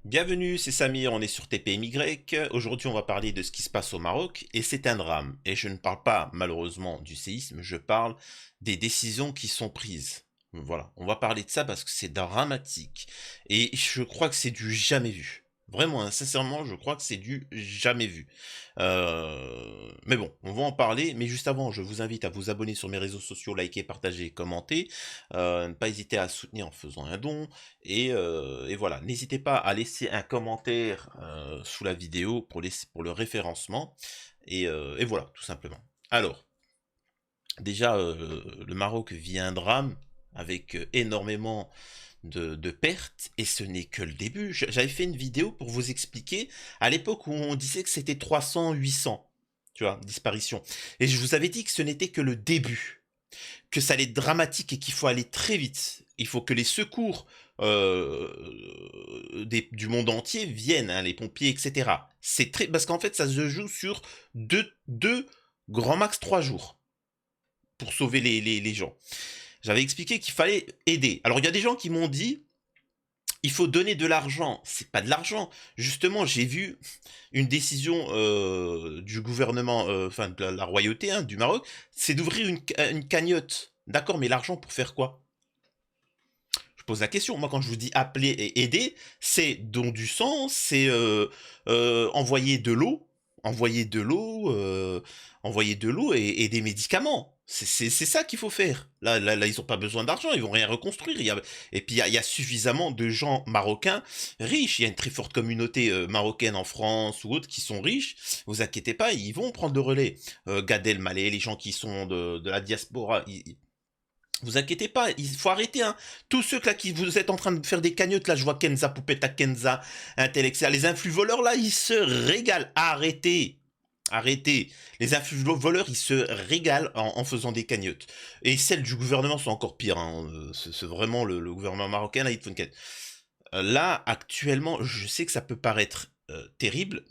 Bienvenue, c'est Samir, on est sur TPMY. Aujourd'hui, on va parler de ce qui se passe au Maroc et c'est un drame. Et je ne parle pas malheureusement du séisme, je parle des décisions qui sont prises. Voilà, on va parler de ça parce que c'est dramatique et je crois que c'est du jamais vu. Vraiment, hein, sincèrement, je crois que c'est du jamais vu. Mais bon, on va en parler. Mais juste avant, je vous invite à vous abonner sur mes réseaux sociaux, liker, partager, commenter. Ne pas hésiter à soutenir en faisant un don. Et voilà, n'hésitez pas à laisser un commentaire sous la vidéo pour le référencement. Et voilà, tout simplement. Alors, déjà, le Maroc vit un drame avec énormément de pertes, et ce n'est que le début. J'avais fait une vidéo pour vous expliquer, à l'époque où on disait que c'était 300, 800, tu vois, disparitions. Et je vous avais dit que ce n'était que le début, que ça allait être dramatique et qu'il faut aller très vite. Il faut que les secours du monde entier viennent, hein, les pompiers, etc. C'est très parce qu'en fait ça se joue sur deux grand max 3 jours pour sauver les gens. J'avais expliqué qu'il fallait aider. Alors il y a des gens qui m'ont dit il faut donner de l'argent. C'est pas de l'argent. Justement, j'ai vu une décision du gouvernement, enfin de la royauté, hein, du Maroc, c'est d'ouvrir une cagnotte. D'accord, mais l'argent pour faire quoi? Je pose la question. Moi, quand je vous dis appeler et aider, c'est don du sang, c'est envoyer de l'eau, envoyer de l'eau, envoyer de l'eau et des médicaments. C'est ça qu'il faut faire. Là, ils ont pas besoin d'argent, ils vont rien reconstruire. Et puis, il y a suffisamment de gens marocains riches. Il y a une très forte communauté marocaine en France ou autres qui sont riches. Vous inquiétez pas, ils vont prendre le relais. Gad Elmaleh, les gens qui sont de la diaspora, vous inquiétez pas, il faut arrêter, hein. Tous ceux là qui vous êtes en train de faire des cagnottes, là, je vois Kenza, Poupetta Kenza, Intellexa, les influx voleurs, là, ils se régalent. Arrêtez. Arrêtez. Les influx voleurs, ils se régalent en faisant des cagnottes. Et celles du gouvernement sont encore pires, hein. C'est vraiment le gouvernement marocain, là, il faut une cagnotte. Là, actuellement, je sais que ça peut paraître terrible,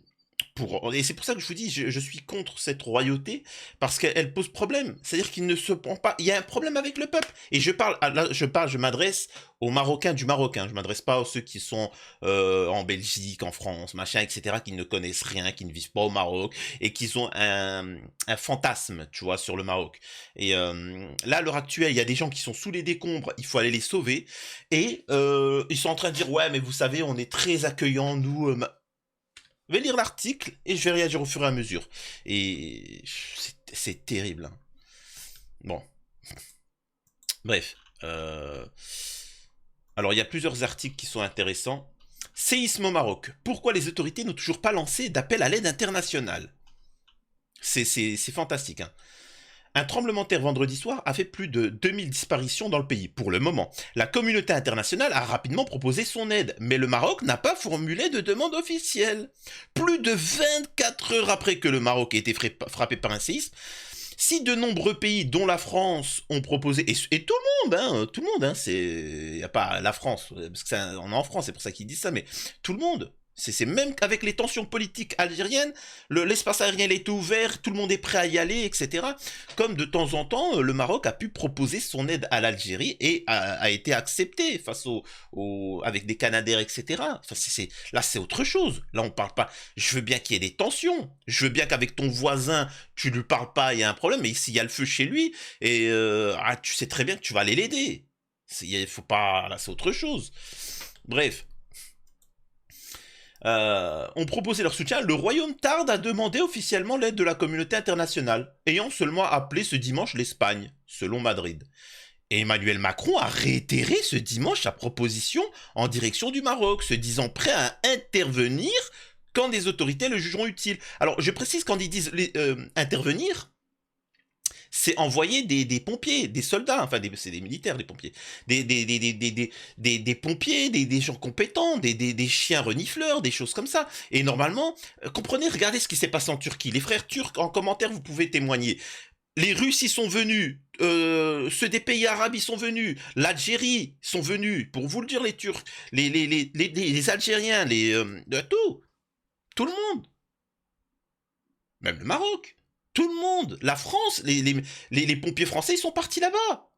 et c'est pour ça que je vous dis, je suis contre cette royauté, parce qu'elle pose problème. C'est-à-dire qu'il ne se prend pas. Il y a un problème avec le peuple. Et je parle, là, je m'adresse aux Marocains du Maroc. Hein. Je m'adresse pas à ceux qui sont en Belgique, en France, machin, etc., qui ne connaissent rien, qui ne vivent pas au Maroc, et qui ont un fantasme, tu vois, sur le Maroc. Et là, à l'heure actuelle, il y a des gens qui sont sous les décombres, il faut aller les sauver. Et ils sont en train de dire, ouais, mais vous savez, on est très accueillants, nous, je vais lire l'article et je vais réagir au fur et à mesure. Et c'est terrible, hein. Bon, bref. Alors, il y a plusieurs articles qui sont intéressants. Séisme au Maroc. Pourquoi les autorités n'ont toujours pas lancé d'appel à l'aide internationale? C'est fantastique, hein. Un tremblement de terre vendredi soir a fait plus de 2000 disparitions dans le pays. Pour le moment, la communauté internationale a rapidement proposé son aide, mais le Maroc n'a pas formulé de demande officielle. Plus de 24 heures après que le Maroc ait été frappé par un séisme, si de nombreux pays, dont la France, ont proposé, et tout le monde, hein, y a pas la France, parce que on est en France, c'est pour ça qu'ils disent ça, mais tout le monde. C'est même qu'avec les tensions politiques algériennes, l'espace aérien est ouvert, tout le monde est prêt à y aller, etc. Comme de temps en temps, le Maroc a pu proposer son aide à l'Algérie et a été accepté face avec des Canadair, etc. Enfin, là, c'est autre chose. Là, on parle pas. Je veux bien qu'il y ait des tensions. Je veux bien qu'avec ton voisin, tu lui parles pas, il y a un problème. Mais s'il y a le feu chez lui, et tu sais très bien que tu vas aller l'aider. Il faut pas. Là, c'est autre chose. Bref. Ont proposé leur soutien, le Royaume tarde à demander officiellement l'aide de la communauté internationale, ayant seulement appelé ce dimanche l'Espagne, selon Madrid. Et Emmanuel Macron a réitéré ce dimanche sa proposition en direction du Maroc, se disant prêt à intervenir quand les autorités le jugeront utile. Alors, je précise, quand ils disent intervenir, c'est envoyer des pompiers, des soldats, enfin c'est des militaires, des pompiers, des pompiers, des gens compétents, des chiens renifleurs, des choses comme ça. Et normalement, comprenez, regardez ce qui s'est passé en Turquie. Les frères turcs, en commentaire, vous pouvez témoigner. Les Russes y sont venus, ceux des pays arabes y sont venus, l'Algérie sont venus, pour vous le dire, les Turcs, les Algériens, tout le monde, même le Maroc. Tout le monde, la France, les pompiers français, ils sont partis là-bas.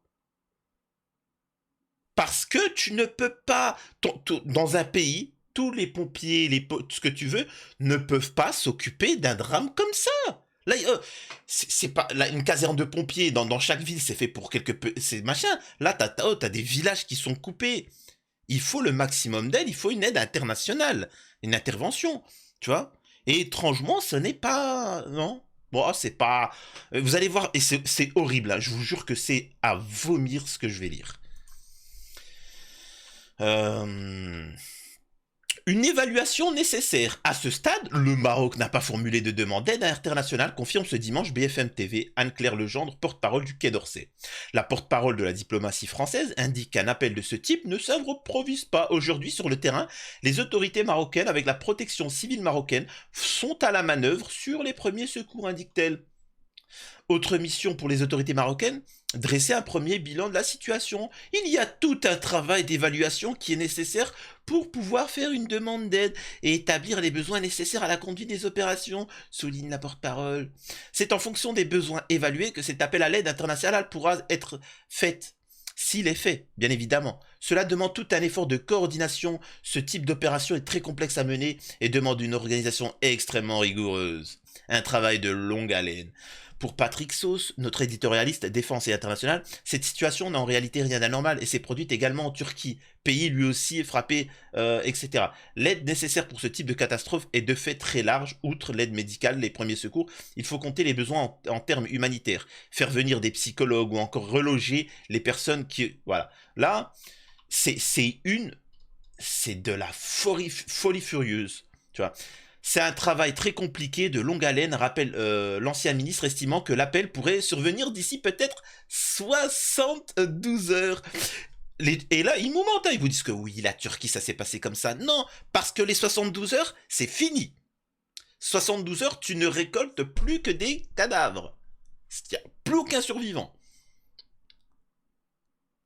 Parce que tu ne peux pas, dans un pays, tous les pompiers, ce que tu veux, ne peuvent pas s'occuper d'un drame comme ça. Là, c'est pas là, une caserne de pompiers dans chaque ville, c'est fait pour c'est machin. Là, t'as des villages qui sont coupés. Il faut le maximum d'aide, il faut une aide internationale, une intervention, tu vois. Et étrangement, ce n'est pas... Non. Bon, c'est pas... Vous allez voir, et c'est horrible, hein. Je vous jure que c'est à vomir ce que je vais lire. Une évaluation nécessaire. À ce stade, le Maroc n'a pas formulé de demande d'aide internationale, confirme ce dimanche BFM TV Anne-Claire Legendre, porte-parole du Quai d'Orsay. La porte-parole de la diplomatie française indique qu'un appel de ce type ne s'improvise pas. Aujourd'hui, sur le terrain, les autorités marocaines, avec la protection civile marocaine, sont à la manœuvre sur les premiers secours, indique-t-elle. Autre mission pour les autorités marocaines, dresser un premier bilan de la situation. Il y a tout un travail d'évaluation qui est nécessaire pour pouvoir faire une demande d'aide et établir les besoins nécessaires à la conduite des opérations, souligne la porte-parole. C'est en fonction des besoins évalués que cet appel à l'aide internationale pourra être fait. S'il est fait, bien évidemment. Cela demande tout un effort de coordination. Ce type d'opération est très complexe à mener et demande une organisation extrêmement rigoureuse. Un travail de longue haleine. Pour Patrick Sauce, notre éditorialiste défense et international, cette situation n'a en réalité rien d'anormal et s'est produite également en Turquie, pays lui aussi frappé, etc. L'aide nécessaire pour ce type de catastrophe est de fait très large. Outre l'aide médicale, les premiers secours, il faut compter les besoins en termes humanitaires, faire venir des psychologues ou encore reloger les personnes qui... Voilà. Là, c'est de la folie furieuse, tu vois. C'est un travail très compliqué, de longue haleine, rappelle l'ancien ministre, estimant que l'appel pourrait survenir d'ici peut-être 72 heures. Et là, ils vous mentent, hein, ils vous disent que oui, la Turquie, ça s'est passé comme ça. Non, parce que les 72 heures, c'est fini. 72 heures, tu ne récoltes plus que des cadavres. Il n'y a plus aucun survivant.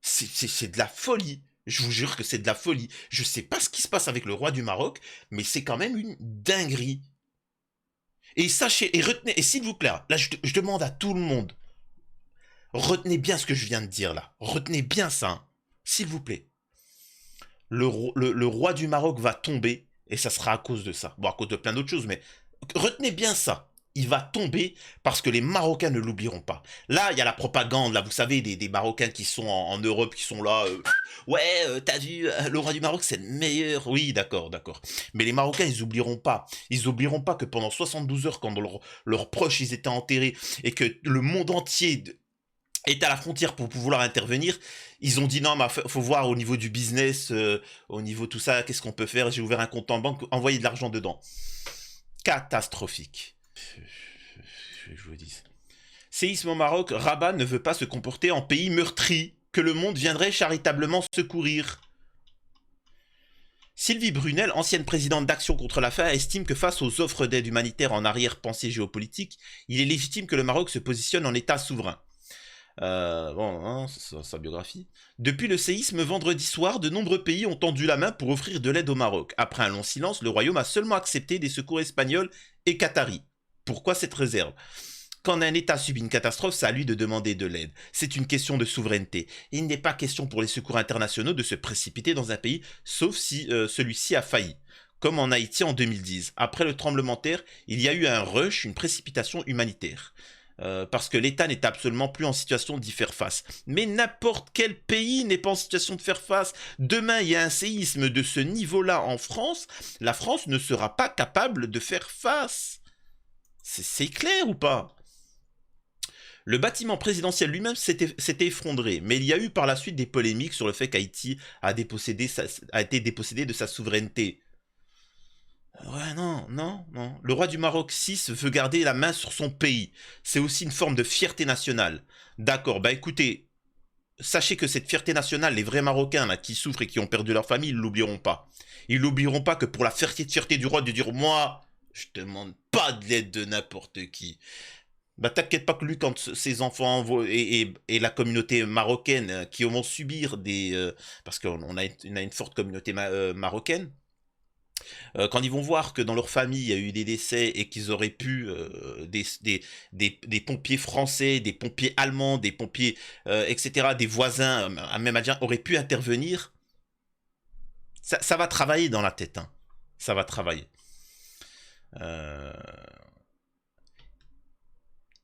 C'est de la folie. Je vous jure que c'est de la folie. Je sais pas ce qui se passe avec le roi du Maroc, mais c'est quand même une dinguerie. Et sachez, et retenez, et s'il vous plaît, là je demande à tout le monde, retenez bien ce que je viens de dire là. Retenez bien ça, hein. S'il vous plaît. Le roi du Maroc va tomber, et ça sera à cause de ça. Bon, à cause de plein d'autres choses, mais retenez bien ça. Il va tomber parce que les Marocains ne l'oublieront pas. Là, il y a la propagande, là, vous savez, des Marocains qui sont en Europe, qui sont là. Ouais, t'as vu, le roi du Maroc, c'est le meilleur. Oui, d'accord, d'accord. Mais les Marocains, ils oublieront pas. Ils oublieront pas que pendant 72 heures, quand leurs proches, ils étaient enterrés, et que le monde entier est à la frontière pour pouvoir intervenir, ils ont dit non, mais faut voir au niveau du business, au niveau tout ça, qu'est-ce qu'on peut faire. J'ai ouvert un compte en banque, envoyez de l'argent dedans. Catastrophique. Je vous dis. Séisme au Maroc, Rabat ne veut pas se comporter en pays meurtri, que le monde viendrait charitablement secourir. Sylvie Brunel, ancienne présidente d'Action contre la faim, estime que face aux offres d'aide humanitaire en arrière-pensée géopolitique, il est légitime que le Maroc se positionne en état souverain. Bon, hein, sa biographie. Depuis le séisme vendredi soir, de nombreux pays ont tendu la main pour offrir de l'aide au Maroc. Après un long silence, le Royaume a seulement accepté des secours espagnols et qataris. Pourquoi cette réserve? Quand un État subit une catastrophe, c'est à lui de demander de l'aide. C'est une question de souveraineté. Et il n'est pas question pour les secours internationaux de se précipiter dans un pays, sauf si celui-ci a failli. Comme en Haïti en 2010. Après le tremblement de terre, il y a eu un rush, une précipitation humanitaire. Parce que l'État n'est absolument plus en situation d'y faire face. Mais n'importe quel pays n'est pas en situation de faire face. Demain, il y a un séisme de ce niveau-là en France, la France ne sera pas capable de faire face. C'est clair ou pas? Le bâtiment présidentiel lui-même s'était effondré, mais il y a eu par la suite des polémiques sur le fait qu'Haïti a été dépossédé de sa souveraineté. Ouais, non, non, non. Le roi du Maroc 6 veut garder la main sur son pays. C'est aussi une forme de fierté nationale. D'accord, bah écoutez, sachez que cette fierté nationale, les vrais Marocains là, qui souffrent et qui ont perdu leur famille, ils l'oublieront pas. Ils l'oublieront pas que pour la fierté du roi de dire moi, je demande pas de l'aide de n'importe qui. Bah t'inquiète pas que lui, quand ses enfants et la communauté marocaine qui vont subir des... parce qu'on a une forte communauté marocaine, quand ils vont voir que dans leur famille il y a eu des décès et qu'ils auraient pu des pompiers français, des pompiers allemands, des pompiers etc., des voisins, même algériens auraient pu intervenir, ça va travailler dans la tête, hein. ça va travailler.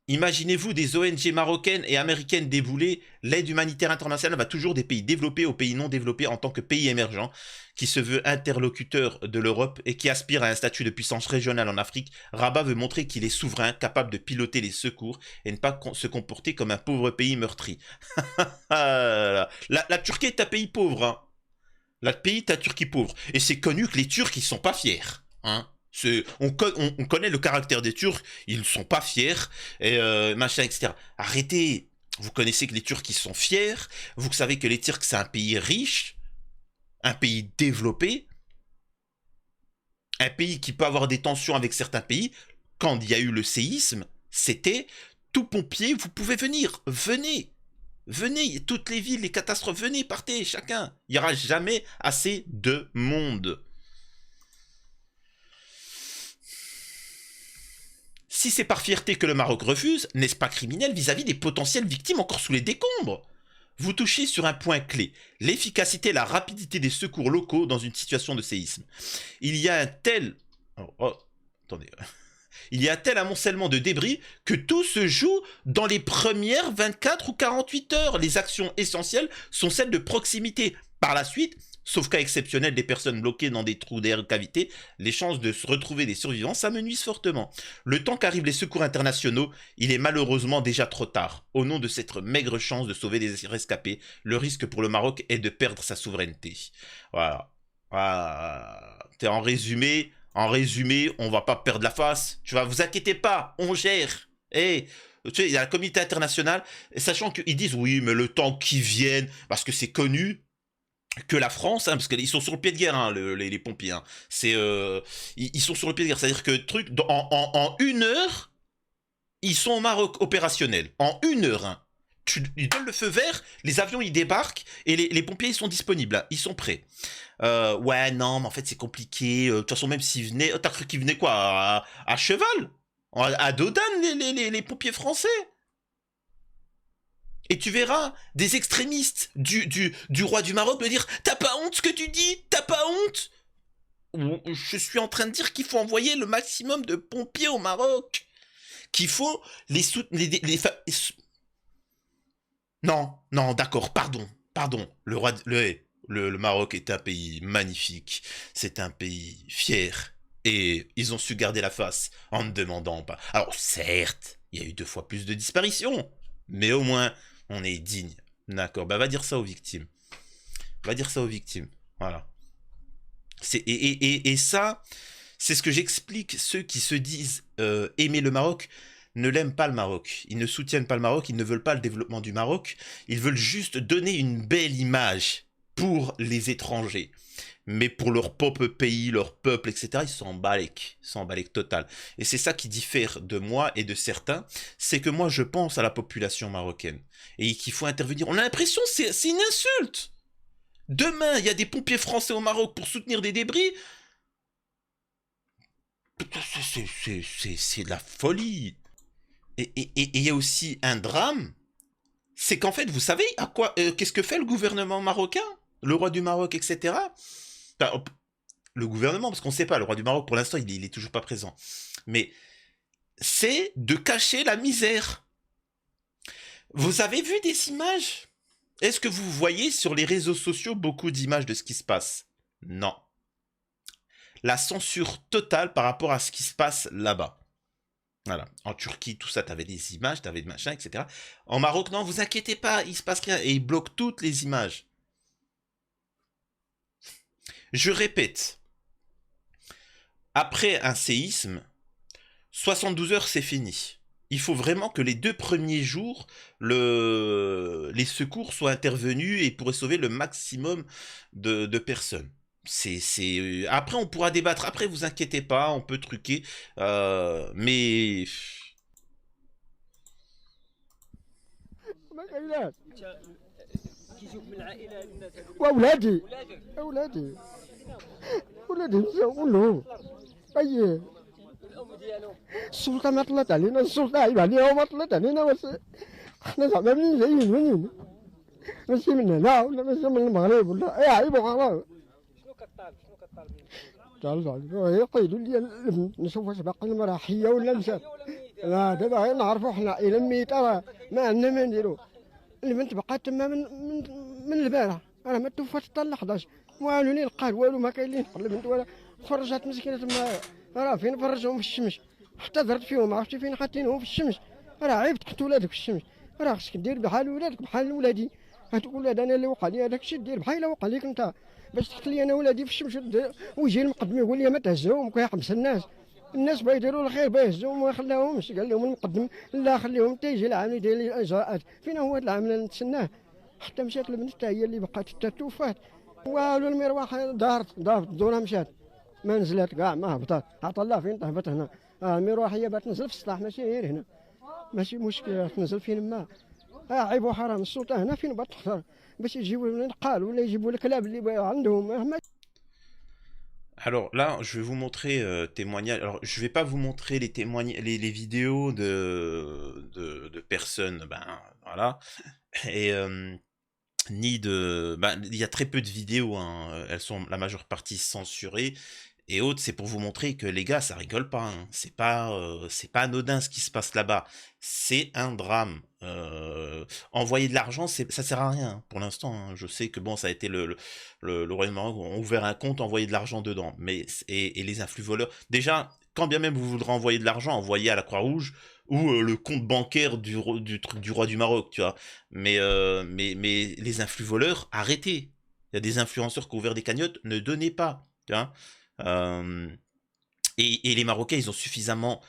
Imaginez-vous des ONG marocaines et américaines débouler, l'aide humanitaire internationale va toujours des pays développés aux pays non développés en tant que pays émergents, qui se veut interlocuteur de l'Europe et qui aspire à un statut de puissance régionale en Afrique. Rabat veut montrer qu'il est souverain, capable de piloter les secours et ne pas se comporter comme un pauvre pays meurtri. la Turquie est un pays pauvre, hein. La pays est un Turquie pauvre. Et c'est connu que les Turcs, ils sont pas fiers, hein. On connaît le caractère des Turcs, ils ne sont pas fiers, et machin, etc. Arrêtez. Vous connaissez que les Turcs, ils sont fiers. Vous savez que les Turcs, c'est un pays riche, un pays développé, un pays qui peut avoir des tensions avec certains pays. Quand il y a eu le séisme, c'était tout pompier, vous pouvez venir, venez. Venez, toutes les villes, les catastrophes, venez, partez, chacun. Il n'y aura jamais assez de monde. Si c'est par fierté que le Maroc refuse, n'est-ce pas criminel vis-à-vis des potentielles victimes encore sous les décombres? Vous touchez sur un point clé, l'efficacité et la rapidité des secours locaux dans une situation de séisme. Il y a un tel... attendez... Il y a tel amoncellement de débris que tout se joue dans les premières 24 ou 48 heures. Les actions essentielles sont celles de proximité. Par la suite, sauf cas exceptionnel des personnes bloquées dans des trous d'air ou cavités, les chances de se retrouver des survivants s'amenuisent fortement. Le temps qu'arrivent les secours internationaux, il est malheureusement déjà trop tard. Au nom de cette maigre chance de sauver des rescapés, le risque pour le Maroc est de perdre sa souveraineté. Voilà. En résumé, on va pas perdre la face. Tu vois, vous inquiétez pas, on gère. Tu sais, il y a la communauté internationale, sachant qu'ils disent oui, mais le temps qu'ils viennent, parce que c'est connu que la France, hein, parce qu'ils sont sur le pied de guerre, hein, les pompiers. Hein, ils sont sur le pied de guerre, c'est-à-dire que en 1 heure, ils sont au Maroc opérationnels. En 1 heure, hein. Ils donnent le feu vert, les avions ils débarquent et les pompiers ils sont disponibles, hein, ils sont prêts. Ouais, non, mais en fait c'est compliqué. De toute façon, même s'ils venaient, t'as cru qu'ils venaient quoi, à cheval, à Dodane, les pompiers français. Et tu verras des extrémistes du roi du Maroc me dire t'as pas honte ce que tu dis, t'as pas honte. Je suis en train de dire qu'il faut envoyer le maximum de pompiers au Maroc, qu'il faut les soutenir, Non, d'accord, pardon. Le Maroc est un pays magnifique, c'est un pays fier, et ils ont su garder la face en ne demandant pas. Alors certes, il y a eu 2 fois plus de disparitions, mais au moins, on est digne. D'accord, bah va dire ça aux victimes. Voilà. Et ça, c'est ce que j'explique, ceux qui se disent aimer le Maroc, ne l'aiment pas le Maroc, ils ne soutiennent pas le Maroc, ils ne veulent pas le développement du Maroc, ils veulent juste donner une belle image pour les étrangers. Mais pour leur propre pays, leur peuple, etc., ils s'en balèquent total. Et c'est ça qui diffère de moi et de certains, c'est que moi je pense à la population marocaine et qu'il faut intervenir. On a l'impression que c'est une insulte. Demain, il y a des pompiers français au Maroc pour soutenir des débris. C'est de la folie. Et il y a aussi un drame, c'est qu'en fait, vous savez qu'est-ce que fait le gouvernement marocain, le roi du Maroc, etc. Enfin, le gouvernement, parce qu'on ne sait pas, le roi du Maroc, pour l'instant, il est toujours pas présent. Mais c'est de cacher la misère. Vous avez vu des images? Est-ce que vous voyez sur les réseaux sociaux beaucoup d'images de ce qui se passe? Non. La censure totale par rapport à ce qui se passe là-bas. Voilà. En Turquie, tout ça, t'avais des images, t'avais des machins, etc. En Maroc, non, vous inquiétez pas, il se passe rien. Et ils bloquent toutes les images. Je répète. Après un séisme, 72 heures, c'est fini. Il faut vraiment que les 2 premiers jours, les secours soient intervenus et pourraient sauver le maximum de personnes. Après, on pourra débattre. Après, vous inquiétez pas, on peut truquer. Mais... يقيدوا لي نشوف واش باقي المراه حيه ولا مشات. دابا غير نعرفوا حنا الا ميت راه ما عندنا ما نديرو. البنت بقات تما من البارح، راه ما توفات حتى ل 11. والو اللي لقات والو، ما كاين اللي ينقل البنت ولا. فرجات مسكينه تما، راه فين فرجهم في الشمس، حتى درت فيهم، عرفتي فين حاطينهم في الشمس. راه عيب تحط ولادك في الشمس، راه خصك دير بحال ولادك بحال ولادي. هتقول ولاد انا اللي وقع لي هذاك الشيء، دير بحال وقع ليك انت. باش تحط لي انا ولادي في الشمس ويجي المقدم يقول لي ما تهزهم وكيحبس الناس بغا يديروا الخير بغا يهزهم وما خلاهمش. قال لهم المقدم لا خليهم حتى يجي العام يدير لي الاجراءات. فين هو هذا العام اللي نتسناه؟ حتى مشات البنت حتى هي اللي بقات حتى توفات. والو المروحه دارت الدوره مشات، ما نزلت كاع، ما هبطات. عطا الله فين تهبط هنا. المروحه هي بات تنزل في السطح ماشي غير هنا، ماشي مشكل تنزل فين ما. عيب وحرام السلطه هنا فين بات تحضر باش يجيبوا لنا القال ولا يجيبوا الكلاب اللي عندهم. Alors là, je vais vous montrer témoignages. Alors, je vais pas vous montrer les témoignages, les vidéos de personnes, ben voilà, et ni de, ben il y a très peu de vidéos, hein, elles sont la majeure partie censurées et autres. C'est pour vous montrer que les gars, ça rigole pas, hein. C'est pas anodin ce qui se passe là-bas. C'est un drame. Envoyer de l'argent, ça sert à rien hein, pour l'instant, hein. Je sais que bon, ça a été le Royaume Maroc ont ouvert un compte, envoyer de l'argent dedans. Mais et les influx voleurs. Déjà, quand bien même vous voudrez envoyer de l'argent, envoyez à la Croix-Rouge ou le compte bancaire du roi du Maroc, tu vois. Mais les influx voleurs, arrêtez. Il y a des influenceurs qui ont ouvert des cagnottes, ne donnez pas, tu vois. Euh, et les Marocains, ils ont suffisamment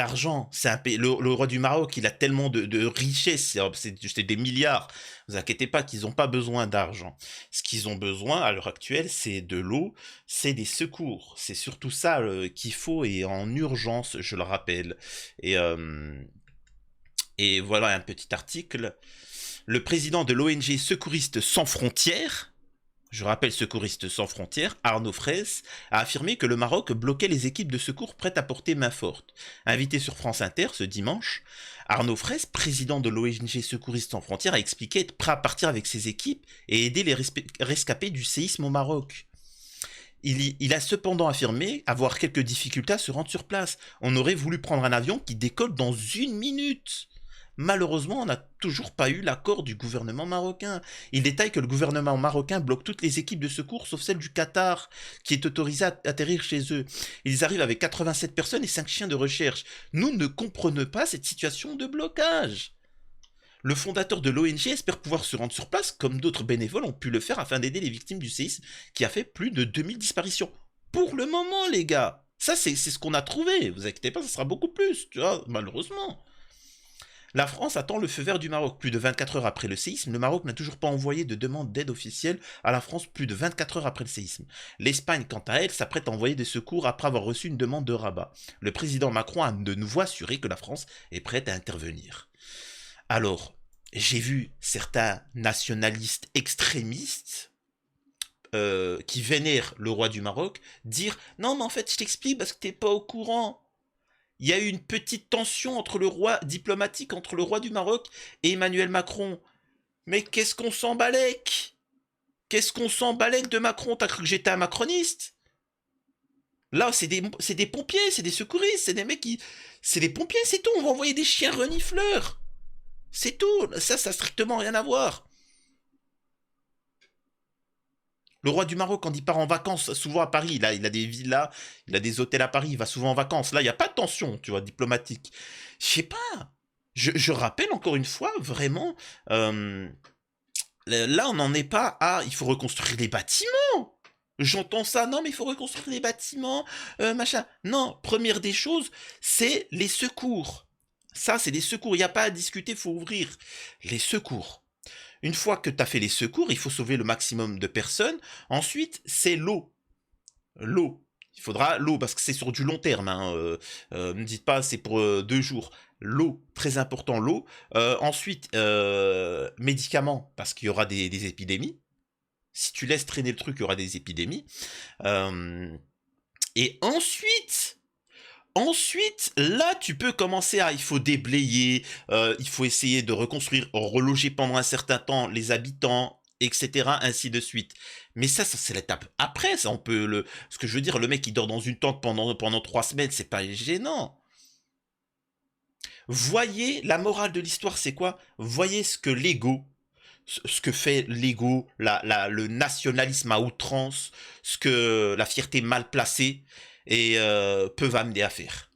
d'argent. Le roi du Maroc, il a tellement de richesses, c'est des milliards. Ne vous inquiétez pas qu'ils n'ont pas besoin d'argent. Ce qu'ils ont besoin à l'heure actuelle, c'est de l'eau, c'est des secours. C'est surtout ça qu'il faut et en urgence, je le rappelle. Et, euh, et voilà un petit article. Le président de l'ONG Secouristes sans frontières, je rappelle Secouristes sans frontières, Arnaud Fraisse, a affirmé que le Maroc bloquait les équipes de secours prêtes à porter main forte. Invité sur France Inter ce dimanche, Arnaud Fraisse, président de l'ONG Secouristes sans frontières, a expliqué être prêt à partir avec ses équipes et aider les rescapés du séisme au Maroc. Il a cependant affirmé avoir quelques difficultés à se rendre sur place. On aurait voulu prendre un avion qui décolle dans 1 minute. Malheureusement, on n'a toujours pas eu l'accord du gouvernement marocain. Il détaille que le gouvernement marocain bloque toutes les équipes de secours sauf celle du Qatar, qui est autorisée à atterrir chez eux. Ils arrivent avec 87 personnes et 5 chiens de recherche. Nous ne comprenons pas cette situation de blocage. Le fondateur de l'ONG espère pouvoir se rendre sur place, comme d'autres bénévoles ont pu le faire afin d'aider les victimes du séisme qui a fait plus de 2000 disparitions. Pour le moment, les gars. Ça, c'est ce qu'on a trouvé. Vous inquiétez pas, ça sera beaucoup plus, tu vois, malheureusement. La France attend le feu vert du Maroc. Plus de 24 heures après le séisme, le Maroc n'a toujours pas envoyé de demande d'aide officielle à la France plus de 24 heures après le séisme. L'Espagne, quant à elle, s'apprête à envoyer des secours après avoir reçu une demande de Rabat. Le président Macron a de nouveau assuré que la France est prête à intervenir. Alors, j'ai vu certains nationalistes extrémistes qui vénèrent le roi du Maroc dire « Non, mais en fait, je t'explique parce que t'es pas au courant. » Il y a eu une petite tension entre le roi diplomatique entre le roi du Maroc et Emmanuel Macron. Mais qu'est-ce qu'on s'en balèque? Qu'est-ce qu'on s'en balèque de Macron? T'as cru que j'étais un macroniste? Là, c'est des pompiers, c'est des secouristes, c'est des mecs qui... C'est des pompiers, c'est tout. On va envoyer des chiens renifleurs. C'est tout. Ça a strictement rien à voir. Le roi du Maroc, quand il part en vacances, souvent à Paris, il a des villas, il a des hôtels à Paris, il va souvent en vacances. Là, il n'y a pas de tension, tu vois, diplomatique. Je sais pas. Je rappelle encore une fois, vraiment, là, on n'en est pas à... Il faut reconstruire les bâtiments. J'entends ça, non, mais il faut reconstruire les bâtiments, machin. Non, première des choses, c'est les secours. Ça, c'est des secours. Il n'y a pas à discuter, il faut ouvrir. Les secours. Une fois que tu as fait les secours, il faut sauver le maximum de personnes. Ensuite, c'est l'eau. L'eau. Il faudra l'eau parce que c'est sur du long terme. Hein. Ne dites pas c'est pour 2 jours. L'eau, très important, l'eau. Ensuite, médicaments parce qu'il y aura des épidémies. Si tu laisses traîner le truc, il y aura des épidémies. Et ensuite, là, tu peux commencer à... Il faut déblayer, il faut essayer de reconstruire, reloger pendant un certain temps les habitants, etc., ainsi de suite. Mais ça c'est l'étape après, ça, on peut le... Ce que je veux dire, le mec qui dort dans une tente pendant 3 semaines, c'est pas gênant. Voyez, la morale de l'histoire, c'est quoi? Voyez ce que l'ego, ce que fait l'ego, le nationalisme à outrance, ce que la fierté mal placée et peuvent amener à faire.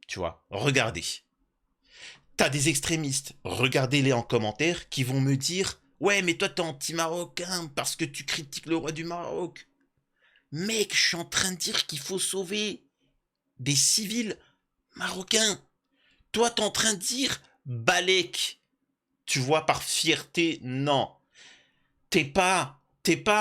Tu vois, regardez. T'as des extrémistes, regardez-les en commentaire, qui vont me dire ouais, mais toi t'es anti-marocain parce que tu critiques le roi du Maroc. Mec, je suis en train de dire qu'il faut sauver des civils marocains. Toi, t'es en train de dire Balek. Tu vois, par fierté, non. T'es pas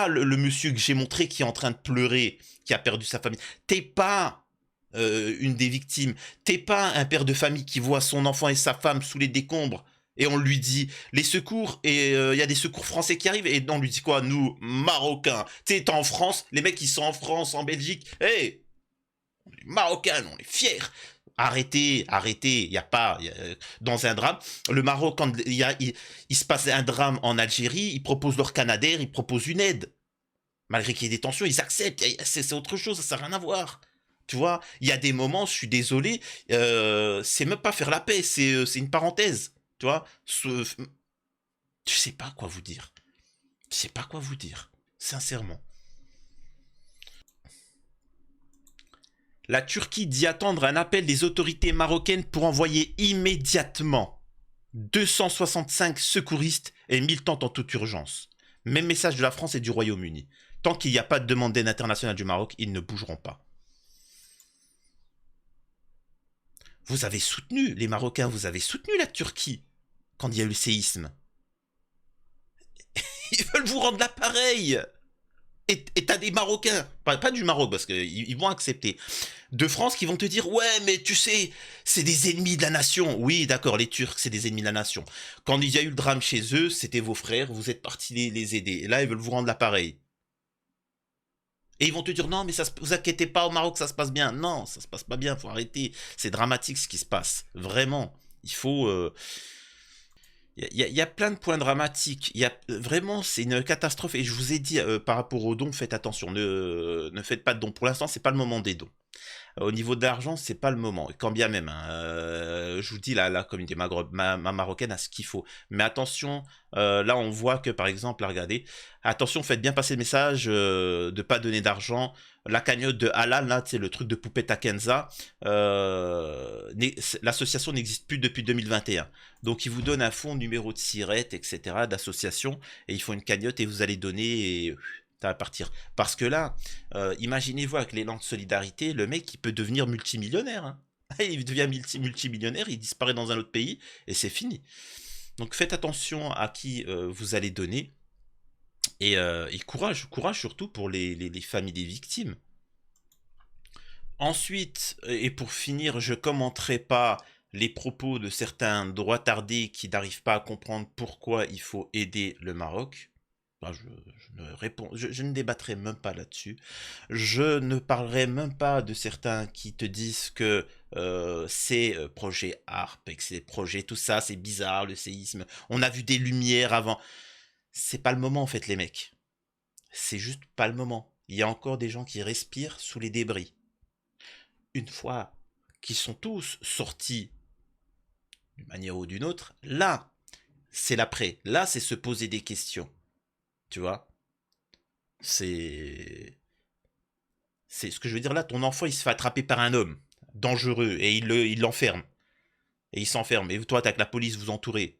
le monsieur que j'ai montré qui est en train de pleurer, qui a perdu sa famille. T'es pas une des victimes. T'es pas un père de famille qui voit son enfant et sa femme sous les décombres et on lui dit les secours et il y a des secours français qui arrivent et on lui dit quoi, nous Marocains. T'es en France, les mecs qui sont en France, en Belgique. Hey, on est Marocains, on est fiers. Arrêtez, arrêtez, il y a pas dans un drame. Le Maroc, quand il se passe un drame en Algérie, ils proposent leur Canadair, ils proposent une aide. Malgré qu'il y ait des tensions, ils acceptent. C'est autre chose, ça n'a rien à voir. Tu vois, il y a des moments, je suis désolé, c'est même pas faire la paix, c'est une parenthèse. Tu vois, je sais pas quoi vous dire. Je sais pas quoi vous dire, sincèrement. La Turquie dit attendre un appel des autorités marocaines pour envoyer immédiatement 265 secouristes et 1000 tentes en toute urgence. Même message de la France et du Royaume-Uni. Tant qu'il n'y a pas de demande d'aide internationale du Maroc, ils ne bougeront pas. Vous avez soutenu, les Marocains, vous avez soutenu la Turquie quand il y a eu le séisme. Ils veulent vous rendre l'appareil. Et t'as des Marocains, pas du Maroc parce qu'ils vont accepter, de France qui vont te dire ouais mais tu sais c'est des ennemis de la nation. Oui d'accord, les Turcs c'est des ennemis de la nation. Quand il y a eu le drame chez eux, c'était vos frères, vous êtes partis les aider. Et là ils veulent vous rendre l'appareil. Et ils vont te dire non mais vous inquiétez pas, au Maroc ça se passe bien. Non ça se passe pas bien, faut arrêter. C'est dramatique ce qui se passe, vraiment. Il faut... Il y a plein de points dramatiques. Vraiment, c'est une catastrophe. Et je vous ai dit, par rapport aux dons, faites attention. Ne faites pas de dons. Pour l'instant, c'est pas le moment des dons. Au niveau de l'argent, c'est pas le moment. Et quand bien même, hein, je vous dis, la communauté marocaine a ce qu'il faut. Mais attention, là, on voit que, par exemple, là, regardez, attention, faites bien passer le message de pas donner d'argent. La cagnotte de Halal, là, c'est le truc de poupée Takenza. L'association n'existe plus depuis 2021. Donc, ils vous donnent un fonds, numéro de SIRET, etc., d'association, et ils font une cagnotte et vous allez donner et ça va partir. Parce que là, imaginez-vous avec l'élan de solidarité, le mec, il peut devenir multimillionnaire. Hein. Il devient multimillionnaire, il disparaît dans un autre pays et c'est fini. Donc faites attention à qui vous allez donner et courage surtout pour les familles des victimes. Ensuite, et pour finir, je commenterai pas les propos de certains droitards qui n'arrivent pas à comprendre pourquoi il faut aider le Maroc. Bah, je ne débattrai même pas là-dessus. Je ne parlerai même pas de certains qui te disent que c'est projet ARP, et que c'est projet tout ça, c'est bizarre, le séisme. On a vu des lumières avant. C'est pas le moment en fait, les mecs. C'est juste pas le moment. Il y a encore des gens qui respirent sous les débris. Une fois qu'ils sont tous sortis d'une manière ou d'une autre, là, c'est l'après. Là, c'est se poser des questions. Tu vois, c'est ce que je veux dire là. Ton enfant, il se fait attraper par un homme dangereux et il l'enferme et il s'enferme. Et toi, t'as que la police vous entourez.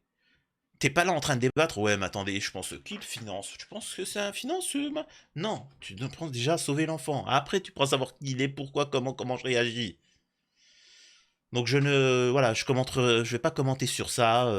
T'es pas là en train de débattre. Ouais, mais attendez, je pense qu'il finance. Tu penses que c'est un financeur? Non, tu dois penses déjà à sauver l'enfant. Après, tu pourras savoir qui il est, pourquoi, comment je réagis. Donc voilà, je vais pas commenter sur ça,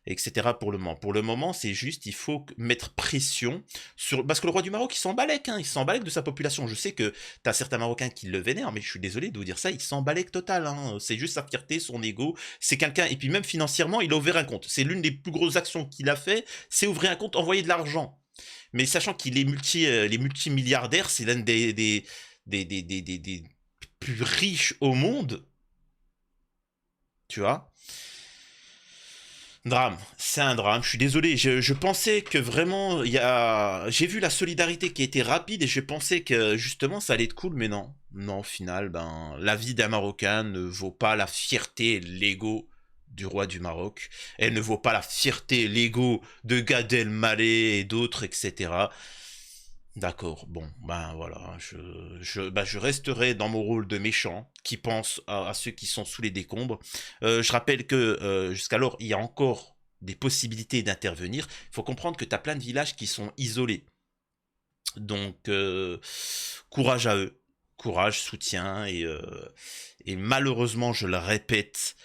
etc. pour le moment. Pour le moment, c'est juste, il faut mettre pression sur, parce que le roi du Maroc, il s'en balèque, hein, il s'en balèque de sa population. Je sais que t'as certains Marocains qui le vénèrent, mais je suis désolé de vous dire ça, il s'en balèque total, hein. C'est juste sa fierté, son ego. C'est quelqu'un, et puis même financièrement, il a ouvert un compte. C'est l'une des plus grosses actions qu'il a fait, c'est ouvrir un compte, envoyer de l'argent. Mais sachant qu'il est les multimilliardaires, c'est l'un des plus riches au monde. Tu vois. Drame, c'est un drame. Je suis désolé. Je pensais que vraiment, j'ai vu la solidarité qui était rapide et je pensais que justement ça allait être cool, mais non. Non, au final, ben, la vie d'un Marocain ne vaut pas la fierté et l'ego du roi du Maroc. Elle ne vaut pas la fierté et l'ego de Gad Elmaleh et d'autres, etc. D'accord, bon, ben voilà, je resterai dans mon rôle de méchant qui pense à ceux qui sont sous les décombres. Je rappelle que jusqu'alors, il y a encore des possibilités d'intervenir. Il faut comprendre que tu as plein de villages qui sont isolés. Donc, courage à eux, courage, soutien, et malheureusement, je le répète,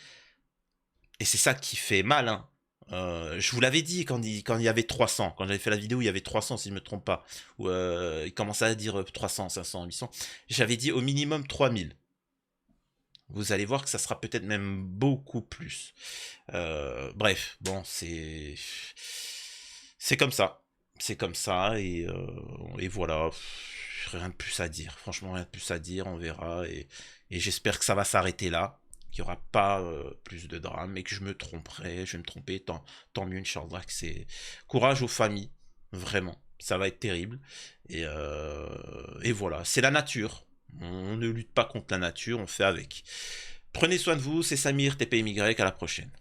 et c'est ça qui fait mal, hein. Je vous l'avais dit quand il y avait 300, quand j'avais fait la vidéo, il y avait 300 si je me trompe pas. Ou il commençait à dire 300, 500, 800. J'avais dit au minimum 3000. Vous allez voir que ça sera peut-être même beaucoup plus. Bref, bon, c'est comme ça. C'est comme ça et voilà. Rien de plus à dire. Franchement, rien de plus à dire. On verra et j'espère que ça va s'arrêter là. Qu'il n'y aura pas plus de drame et que je me tromperai. Je vais me tromper. Tant mieux, Inch'Allah. Que c'est courage aux familles. Vraiment. Ça va être terrible. Et voilà. C'est la nature. On ne lutte pas contre la nature. On fait avec. Prenez soin de vous. C'est Samir, TPMY. À la prochaine.